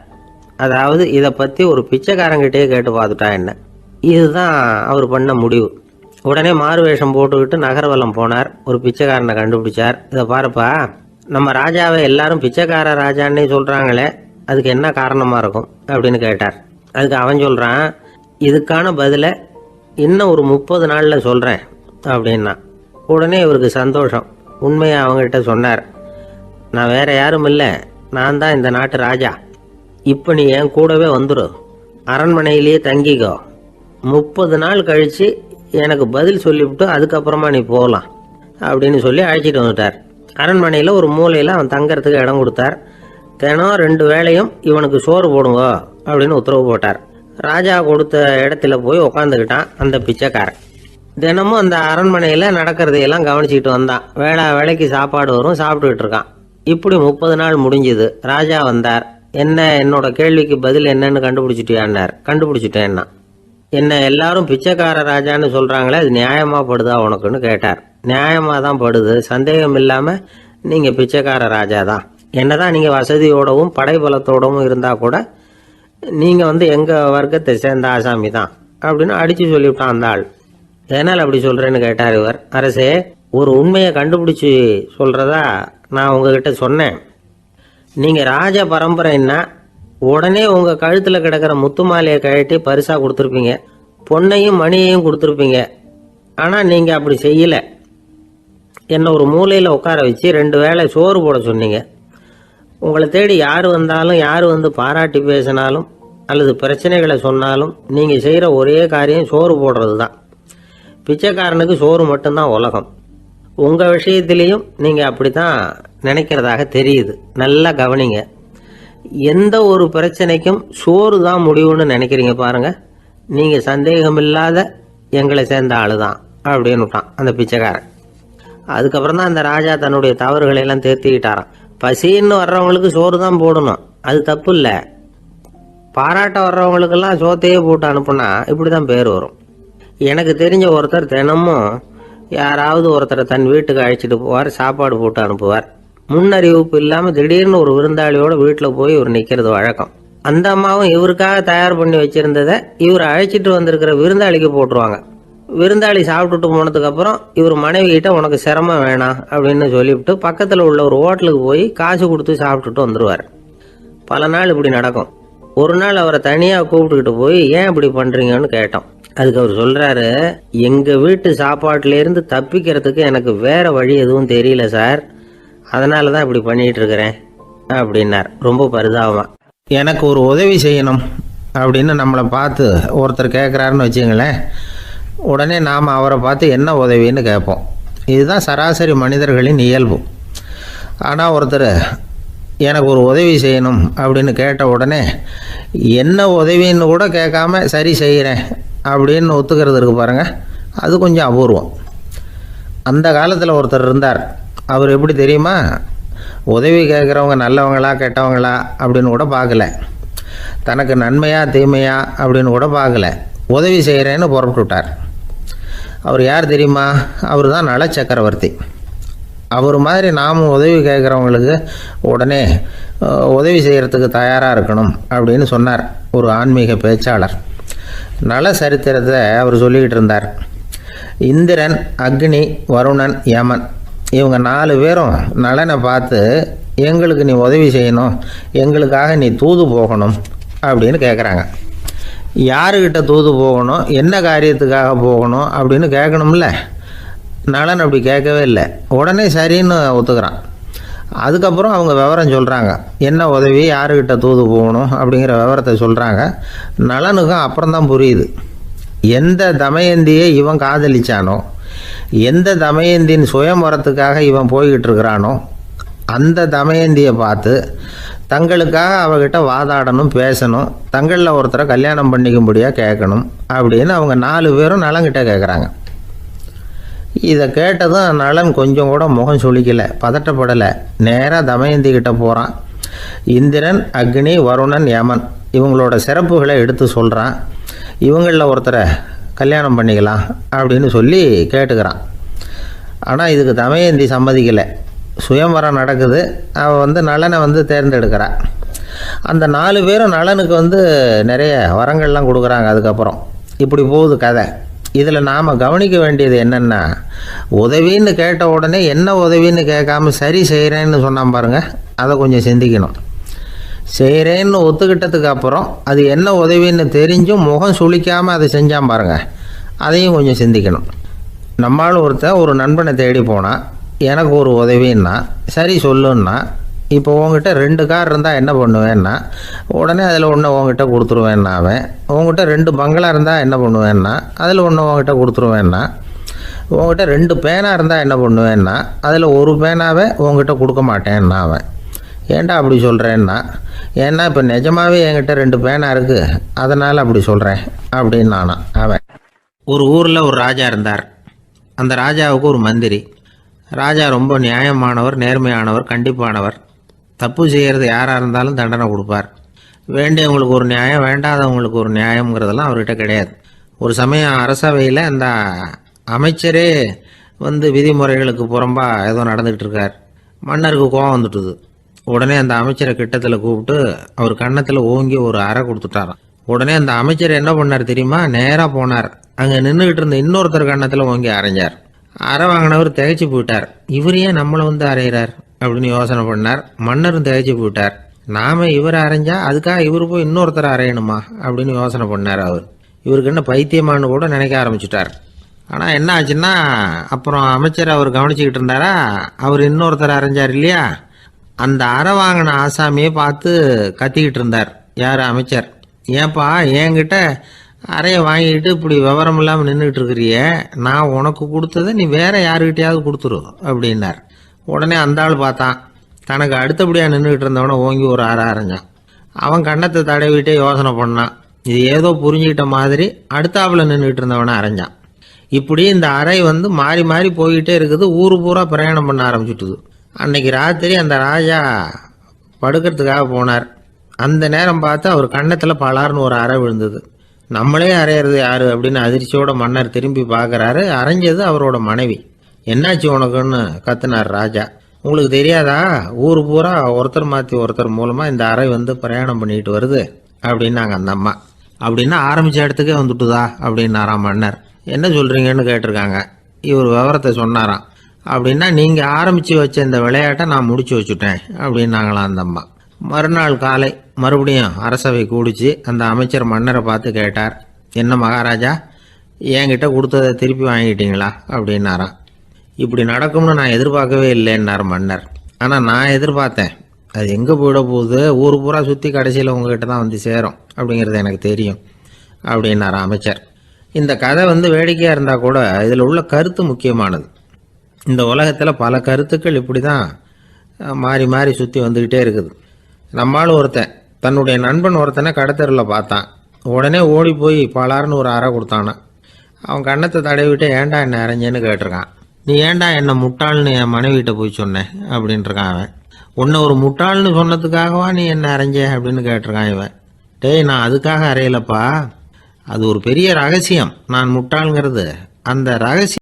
அதாவது இதை பற்றி ஒரு பிச்சைக்காரங்கிட்டே கேட்டு பார்த்துட்டா என்ன. இதுதான் அவர் பண்ண முடிவு. உடனே மாறு வேஷம் போட்டுக்கிட்டு நகர்வலம் போனார். ஒரு பிச்சைக்காரனை கண்டுபிடிச்சார். இதை பாருப்பா, நம்ம ராஜாவை எல்லாரும் பிச்சைக்கார ராஜான்னே சொல்கிறாங்களே, அதுக்கு என்ன காரணமாக இருக்கும் அப்படின்னு கேட்டார். அதுக்கு அவன் சொல்கிறான், இதுக்கான பதிலை இன்னும் ஒரு 30 நாளில் சொல்கிறேன் அப்படின்னா. உடனே இவருக்கு சந்தோஷம். உண்மையை அவங்ககிட்ட சொன்னார். நான் வேற யாரும் இல்லை, நான் தான் இந்த நாட்டு ராஜா. இப்போ நீ என் கூடவே வந்துடு, அரண்மனையிலேயே தங்கிக்கோ, 30 நாள் கழித்து எனக்கு பதில் சொல்லிவிட்டு அதுக்கப்புறமா நீ போகலாம் அப்படின்னு சொல்லி அழைச்சிட்டு வந்துட்டார். அரண்மனையில் ஒரு மூலையில் அவன் தங்கறதுக்கு இடம் கொடுத்தார். தினம் 2 வேளையும் இவனுக்கு சோறு போடுங்க அப்படின்னு உத்தரவு போட்டார். ராஜா கொடுத்த இடத்துல போய் உக்காந்துக்கிட்டான் அந்த பிச்சைக்காரன். தினமும் அந்த அரண்மனையில் நடக்கிறதையெல்லாம் கவனிச்சிக்கிட்டு வந்தான். வேளைக்கு சாப்பாடு வரும், சாப்பிட்டுக்கிட்டு இருக்கான். இப்படி 30 நாள் முடிஞ்சுது. ராஜா வந்தார். என்ன, என்னோட கேள்விக்கு பதில் என்னன்னு கண்டுபிடிச்சிட்டியான்னார். கண்டுபிடிச்சிட்டேன்னா. என்ன எல்லாரும் பிச்சைக்கார ராஜான்னு சொல்கிறாங்களே, அது நியாயமாக படுதா உனக்குன்னு கேட்டார். நியாயமாக தான் படுது, சந்தேகம் இல்லாமல் நீங்கள் பிச்சைக்கார ராஜா தான். என்னதான் நீங்கள் வசதியோடவும் படைபலத்தோடவும் இருந்தால் கூட நீங்கள் எங்கள் வர்க்கத்தை சேர்ந்த ஆசாமி தான் அப்படின்னு அடித்து சொல்லிவிட்டான் அந்த ஆள். ஏனால் அப்படி சொல்கிறேன்னு கேட்டார் இவர். அரசே, ஒரு உண்மையை கண்டுபிடிச்சி சொல்கிறதா நான் உங்ககிட்ட சொன்னேன். நீங்கள் ராஜ பரம்பரைன்னா உடனே உங்கள் கழுத்தில் கிடக்கிற முத்து மாலையை கழட்டி பரிசாக கொடுத்துருப்பீங்க, பொண்ணையும் மணியையும் கொடுத்துருப்பீங்க. ஆனால் நீங்கள் அப்படி செய்யலை. என்னை ஒரு மூலையில் உட்கார வச்சு 2 வேளை சோறு போட சொன்னீங்க. உங்களை தேடி யார் வந்தாலும், யார் பாராட்டி பேசினாலும் அல்லது பிரச்சனைகளை சொன்னாலும் நீங்கள் செய்கிற ஒரே காரியம் சோறு போடுறது தான். பிச்சைக்காரனுக்கு சோறு மட்டும்தான் உலகம். உங்கள் விஷயத்திலையும் நீங்கள் அப்படி தான் நினைக்கிறதாக தெரியுது. நல்லா கவனிங்க. எந்த ஒரு பிரச்சனைக்கும் சோறு தான் முடிவுன்னு நினைக்கிறீங்க பாருங்கள். நீங்கள் சந்தேகமில்லாத எங்களை சேர்ந்த ஆளு தான் அப்படின்னு விட்டான் அந்த பிச்சைக்காரன். அதுக்கப்புறம் தான் அந்த ராஜா தன்னுடைய தவறுகளை எல்லாம் தேர்த்திக்கிட்டாராம். பசின்னு வர்றவங்களுக்கு சோறு தான் போடணும், அது தப்பு இல்லை. பாராட்ட வர்றவங்களுக்கெல்லாம் சோத்தையே போட்டு அனுப்புனா இப்படி தான் பேர் வரும். எனக்கு தெரிஞ்ச ஒருத்தர் தினமும் யாராவது ஒருத்தரை தன் வீட்டுக்கு அழைச்சிட்டு போவார், சாப்பாடு போட்டு அனுப்புவார். முன்னறிவிப்பு இல்லாமல் திடீர்னு ஒரு விருந்தாளியோட வீட்டில் போய் இவர் நிற்கிறது வழக்கம். அந்த அம்மாவும் இவருக்காக தயார் பண்ணி வச்சிருந்ததை இவர் அழைச்சிட்டு வந்திருக்கிற விருந்தாளிக்கு போட்டுருவாங்க. விருந்தாளி சாப்பிட்டுட்டு போனதுக்கப்புறம் இவர் மனைவி கிட்ட உனக்கு சிரமம் வேணாம் அப்படின்னு சொல்லிவிட்டு பக்கத்தில் உள்ள ஒரு ஹோட்டலுக்கு போய் காசு கொடுத்து சாப்பிட்டுட்டு வந்துடுவார். பல நாள் இப்படி நடக்கும். ஒரு நாள் அவரை தனியாக கூப்பிட்டுக்கிட்டு போய் ஏன் இப்படி பண்ணுறீங்கன்னு கேட்டோம். அதுக்கு அவர் சொல்கிறாரு, எங்கள் வீட்டு சாப்பாட்டிலேருந்து தப்பிக்கிறதுக்கு எனக்கு வேறு வழி எதுவும் தெரியல சார், அதனால தான் இப்படி பண்ணிகிட்டு இருக்கிறேன் அப்படின்னார் ரொம்ப பரிதாபமாக. எனக்கு ஒரு உதவி செய்யணும் அப்படின்னு நம்மளை பார்த்து ஒருத்தர் கேட்குறாருன்னு வச்சுங்களேன், உடனே நாம் அவரை பார்த்து என்ன உதவின்னு கேட்போம். இதுதான் சராசரி மனிதர்களின் இயல்பு. ஆனால் ஒருத்தர் எனக்கு ஒரு உதவி செய்யணும் அப்படின்னு கேட்ட உடனே என்ன உதவின்னு கூட கேட்காம சரி செய்கிறேன் அப்படின்னு ஒத்துக்கிறது இருக்கு பாருங்கள், அது கொஞ்சம் அபூர்வம். அந்த காலத்தில் ஒருத்தர் இருந்தார். அவர் எப்படி தெரியுமா, உதவி கேட்குறவங்க நல்லவங்களா கெட்டவங்களா அப்படின்னு கூட பார்க்கல, தனக்கு நன்மையா தீமையா அப்படின்னு கூட பார்க்கல, உதவி செய்கிறேன்னு புறப்பட்டு விட்டார். அவர் யார் தெரியுமா, அவர் தான் நல சக்கரவர்த்தி. அவர் மாதிரி நாமும் உதவி கேட்குறவங்களுக்கு உடனே உதவி செய்கிறதுக்கு தயாராக இருக்கணும் அப்படின்னு சொன்னார் ஒரு ஆன்மீக பேச்சாளர். நல சரித்திரத்தை அவர் சொல்லிக்கிட்டு இருந்தார். இந்திரன், அக்னி, வருணன், யமன் இவங்க 4 பேரும் நலனை பார்த்து எங்களுக்கு நீ உதவி செய்யணும், எங்களுக்காக நீ தூது போகணும் அப்படின்னு கேட்குறாங்க. யாருக்கிட்ட தூது போகணும், என்ன காரியத்துக்காக போகணும் அப்படின்னு கேட்கணும்ல. நலன் அப்படி கேட்கவே இல்லை, உடனே சரின்னு ஒத்துக்கிறான். அதுக்கப்புறம் அவங்க விவரம் சொல்கிறாங்க, என்ன உதவி, யாருக்கிட்ட தூது போகணும் அப்படிங்கிற விவரத்தை சொல்கிறாங்க. நலனுக்கும் அப்புறம்தான் புரியுது, எந்த தமயந்தியை இவன் காதலிச்சானோ, எந்த தமயந்தின் சுயமரத்துக்காக இவன் போய்கிட்டு இருக்கிறானோ அந்த தமயந்தியை பார்த்து தங்களுக்காக அவகிட்ட வாதாடணும், பேசணும், தங்களில் ஒருத்தரை கல்யாணம் பண்ணிக்கும்படியாக கேட்கணும் அப்படின்னு அவங்க 4 பேரும் நலன்கிட்ட கேட்குறாங்க. இதை கேட்டதும் நலன் கொஞ்சம் கூட முகம் சுளிக்கலை, பதட்டப்படலை. நேராக தமயந்தி கிட்ட போகிறான். இந்திரன், அக்னி, வருணன், யமன் இவங்களோட சிறப்புகளை எடுத்து சொல்கிறான். இவங்களில் ஒருத்தரை கல்யாணம் பண்ணிக்கலாம் அப்படின்னு சொல்லி கேட்டுக்கிறான். ஆனால் இதுக்கு தமயந்தி சம்மதிக்கலை. சுயம்பரம் நடக்குது, அவள் நலனை தேர்ந்தெடுக்கிறாள். அந்த 4 பேரும் நலனுக்கு நிறைய வரங்கள்லாம் கொடுக்குறாங்க. அதுக்கப்புறம் இப்படி போகுது கதை. இதில் நாம் கவனிக்க வேண்டியது என்னென்னா, உதவின்னு கேட்ட உடனே என்ன உதவின்னு கேட்காம சரி செய்கிறேன்னு சொன்னான் பாருங்கள், அதை கொஞ்சம் சிந்திக்கணும். செய்கிறேன்னு ஒத்துக்கிட்டதுக்கு அப்புறம் அது என்ன உதவின்னு தெரிஞ்சும் முகம் சுளிக்காமல் அதை செஞ்சான் பாருங்கள், அதையும் கொஞ்சம் சிந்திக்கணும். நம்மளால் ஒருத்தன் ஒரு நண்பனை தேடி போனால் எனக்கு ஒரு உதவின்னா சரி சொல்லுன்னா, இப்போ உங்ககிட்ட 2 கார் இருந்தால் என்ன பண்ணுவேன்னா உடனே அதில் ஒன்று உங்ககிட்ட கொடுத்துருவேன்னா, அவன் உங்ககிட்ட 2 பங்களா இருந்தால் என்ன பண்ணுவேன்னா அதில் ஒன்று உங்ககிட்ட கொடுத்துருவேன்னா, உங்ககிட்ட 2 பேனா இருந்தால் என்ன பண்ணுவேன்னா அதில் ஒரு பேனாவே உங்ககிட்ட கொடுக்க மாட்டேன்னா அவன். ஏன்டா அப்படி சொல்கிறேன்னா, ஏன்னா இப்போ நிஜமாகவே என்கிட்ட 2 பேனா இருக்குது, அதனால் அப்படி சொல்கிறேன் அப்படின்னு நானா அவன். ஒரு ஊரில் ஒரு ராஜா இருந்தார். அந்த ராஜாவுக்கு ஒரு மந்திரி. ராஜா ரொம்ப நியாயமானவர், நேர்மையானவர், கண்டிப்பானவர். தப்பு செய்கிறது யாராக இருந்தாலும் தண்டனை கொடுப்பார். வேண்டியவங்களுக்கு ஒரு நியாயம், வேண்டாதவங்களுக்கு ஒரு நியாயங்கிறதெல்லாம் அவர்கிட்ட கிடையாது. ஒரு சமயம் அரசவையில் அந்த அமைச்சரே விதிமுறைகளுக்கு புறம்பா ஏதோ நடந்துகிட்டு இருக்கார். மன்னருக்கு கோபம் வந்துட்டுது. உடனே அந்த அமைச்சரை கிட்டத்தில் கூப்பிட்டு அவர் கன்னத்தில் ஓங்கி ஒரு அறை கொடுத்துட்டாராம். உடனே அந்த அமைச்சர் என்ன பண்ணார் தெரியுமா? நேராக போனார். அங்கே நின்றுகிட்டு இருந்த இன்னொருத்தர் கன்னத்தில் ஓங்கி அரைஞ்சார். அறை வாங்கினவர் திகைச்சு போயிட்டார். இவர் ஏன் நம்மளை வந்து அரைகிறார் அப்படின்னு யோசனை பண்ணார். மன்னரும் திகைச்சு போயிட்டார். நாம இவரை அரைஞ்சா அதுக்காக இவர் போய் இன்னொருத்தரை அரையணுமா அப்படின்னு யோசனை பண்ணார். இவருக்கு என்ன பைத்தியமானு கூட நினைக்க ஆரம்பிச்சுட்டார். ஆனால் என்ன ஆச்சுன்னா, அப்புறம் அமைச்சர் அவர் கவனிச்சுக்கிட்டு இருந்தாரா, அவர் இன்னொருத்தர் அரைஞ்சார் இல்லையா, அந்த அறை வாங்கின ஆசாமியை பார்த்து கத்திக்கிட்டு இருந்தார். யார்? அமைச்சர். ஏன்பா என்கிட்ட அறையை வாங்கிட்டு இப்படி விவரம் இல்லாமல் நின்றுட்டு இருக்கிறிய, நான் உனக்கு கொடுத்ததை நீ வேற யாருக்கிட்டையாவது கொடுத்துரு அப்படின்னார். உடனே அந்த ஆள் பார்த்தான், தனக்கு அடுத்தபடியாக நின்றுக்கிட்டு இருந்தவனை ஓங்கி ஒரு அறை அரைஞ்சான். அவன் கன்னத்தை தடவிட்டே யோசனை பண்ணான். இது ஏதோ புரிஞ்சுக்கிட்ட மாதிரி அடுத்தாப்புல நின்றுக்கிட்டு இருந்தவனை அரைஞ்சான். இப்படி இந்த அறை வந்து மாறி மாறி போய்கிட்டே இருக்குது. ஊரு பூரா பிரயாணம் பண்ண ஆரம்பிச்சுட்டுது. அன்னைக்கு ராத்திரி அந்த ராஜா படுக்கிறதுக்காக போனார். அந்த நேரம் பார்த்து அவர் கன்னத்தில் பலார்னு ஒரு அறை விழுந்தது. நம்மளே அரையிறது யாரு அப்படின்னு அதிர்ச்சியோட மன்னர் திரும்பி பார்க்குறாரு. அரைஞ்சது அவரோட மனைவி. என்னாச்சு உனக்குன்னு கத்துனார் ராஜா. உங்களுக்கு தெரியாதா, ஊர் பூரா ஒருத்தர் மாற்றி ஒருத்தர் மூலமாக இந்த அறை வந்து பிரயாணம் பண்ணிட்டு வருது அப்படின்னாங்க அந்த அம்மா. அப்படின்னா ஆரம்பித்த இடத்துக்கே வந்துட்டுதா அப்படின்னாராம் மன்னர். என்ன சொல்கிறீங்கன்னு கேட்டிருக்காங்க. இவர் விவரத்தை சொன்னாராம். அப்படின்னா நீங்கள் ஆரம்பித்து வச்ச இந்த விளையாட்டை நான் முடிச்சு வச்சுட்டேன் அப்படின்னாங்களாம் அந்த அம்மா. மறுநாள் காலை மறுபடியும் அரசவை கூடிச்சு அந்த அமைச்சர் மன்னரை பார்த்து கேட்டார். என்ன மகாராஜா, என்கிட்ட கொடுத்ததை திருப்பி வாங்கிட்டீங்களா அப்படின்னாராம். இப்படி நடக்கும்னு நான் எதிர்பார்க்கவே இல்லைன்னார் மன்னர். ஆனால் நான் எதிர்பார்த்தேன். அது எங்கே போயிட போகுது, ஊர் பூரா சுற்றி கடைசியில் உங்ககிட்ட தான் வந்து சேரும் அப்படிங்கிறது எனக்கு தெரியும் அப்படின்னார் அமைச்சர். இந்த கதை வந்து வேடிக்கையாக இருந்தால் கூட இதில் உள்ள கருத்து முக்கியமானது. இந்த உலகத்தில் பல கருத்துக்கள் இப்படி தான் மாறி மாறி சுற்றி வந்துக்கிட்டே இருக்குது. நம்மால் ஒருத்தன் தன்னுடைய நண்பன் ஒருத்தனை கடத்தரில் பார்த்தான். உடனே ஓடி போய் பலார்னு ஒரு அறை கொடுத்தானா. அவன் கன்னத்தை தடவிட்டு ஏன்டா என்ன அரைஞ்சேன்னு கேட்டிருக்கான். நீ ஏன்டா என்ன முட்டாள்னு என் மனைவிட்ட போய் சொன்னேன் அப்படின்ட்டுருக்கான் அவன். உன்னை ஒரு முட்டாள்னு சொன்னதுக்காகவா நீ என்ன அரைஞ்ச அப்படின்னு கேட்டிருக்கான் இவன். டேய், நான் அதுக்காக அறையலப்பா, அது ஒரு பெரிய ரகசியம். நான் முட்டாளுங்கிறது அந்த ரகசியம்